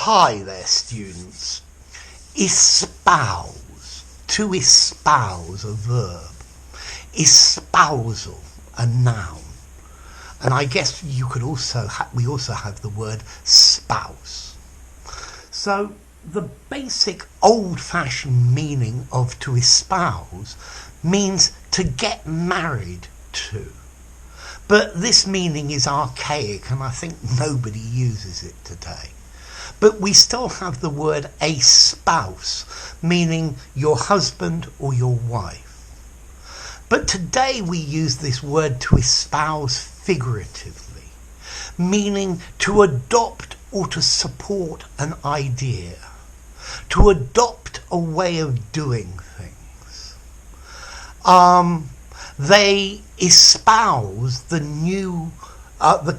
Hi there, students. Espouse. To espouse, a verb. Espousal, a noun. And I guess you could also we also have the word spouse. So the basic old-fashioned meaning of to espouse means to get married to. But this meaning is archaic and I think nobody uses it today. But we still have the word a spouse, meaning your husband or your wife. But today we use this word to espouse figuratively, meaning to adopt or to support an idea, to adopt a way of doing things. They espouse the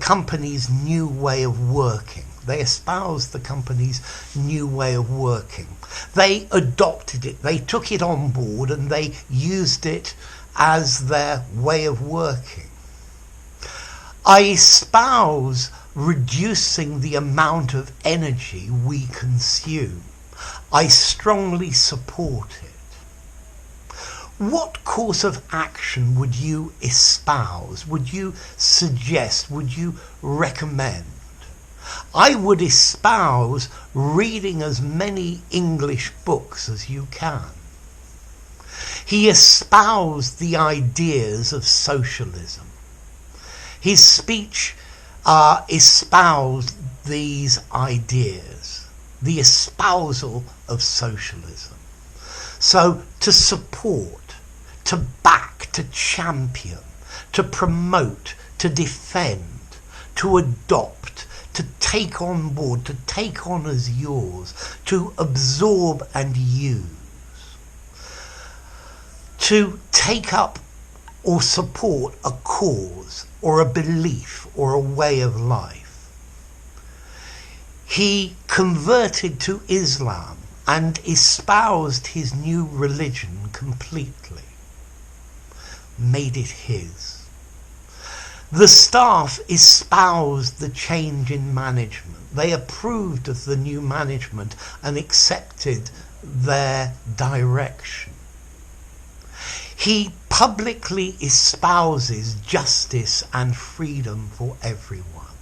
company's new way of working. They espouse the company's new way of working. They adopted it. They took it on board and they used it as their way of working. I espouse reducing the amount of energy we consume. I strongly support it. What course of action would you espouse? Would you suggest? Would you recommend? I would espouse reading as many English books as you can. He espoused the ideas of socialism. His speech espoused these ideas, the espousal of socialism. So to support, to back, to champion, to promote, to defend, to adopt, to take on board, to take on as yours, to absorb and use, to take up or support a cause or a belief or a way of life. He converted to Islam and espoused his new religion completely, made it his. The staff espoused the change in management. They approved of the new management and accepted their direction. He publicly espouses justice and freedom for everyone.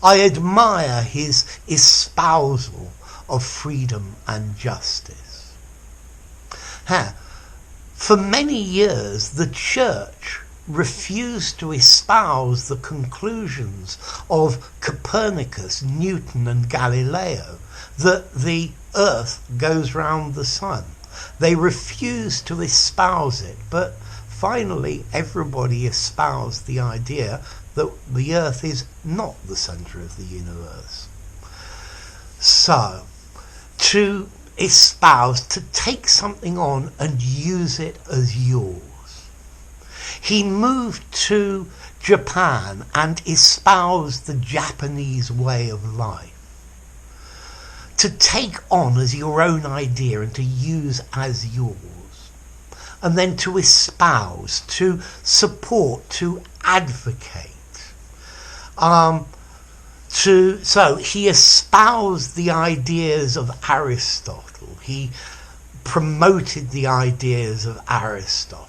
I admire his espousal of freedom and justice. For many years, the church refused to espouse the conclusions of Copernicus, Newton and Galileo that the earth goes round the sun. They refused to espouse it, but finally everybody espoused the idea that the earth is not the centre of the universe. So, to espouse, to take something on and use it as yours. He moved to Japan and espoused the Japanese way of life. To take on as your own idea and to use as yours. And then to espouse, to support, to advocate. So he espoused the ideas of Aristotle. He promoted the ideas of Aristotle.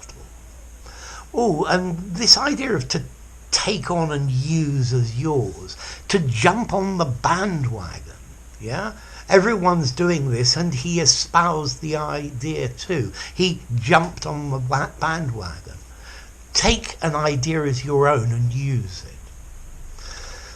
Oh, and this idea of to take on and use as yours, to jump on the bandwagon, yeah? Everyone's doing this and he espoused the idea too. He jumped on the bandwagon. Take an idea as your own and use it.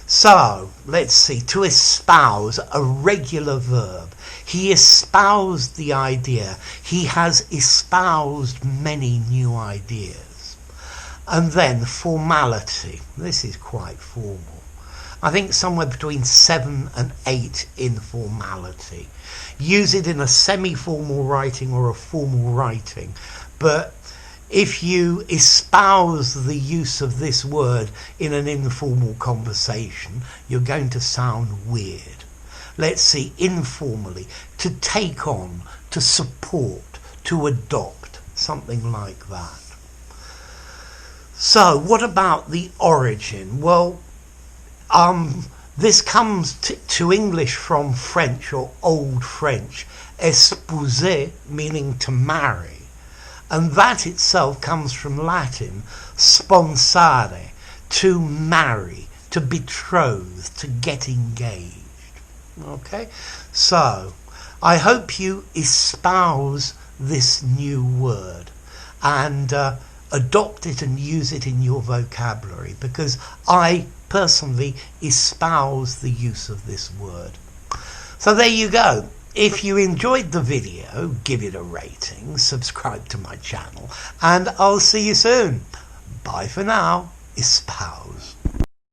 So, let's see, to espouse, a regular verb. He espoused the idea. He has espoused many new ideas. And then formality. This is quite formal. I think somewhere between 7 and 8 in formality. Use it in a semi-formal writing or a formal writing. But if you espouse the use of this word in an informal conversation, you're going to sound weird. Let's see, informally, to take on, to support, to adopt, something like that. So, what about the origin? Well, This comes to English from French or Old French, espouser, meaning to marry. And that itself comes from Latin, sponsare, to marry, to betroth, to get engaged. Okay? So, I hope you espouse this new word and adopt it and use it in your vocabulary, because I personally espouse the use of this word. So there you go. If you enjoyed the video, give it a rating, subscribe to my channel, and I'll see you soon. Bye for now. Espouse.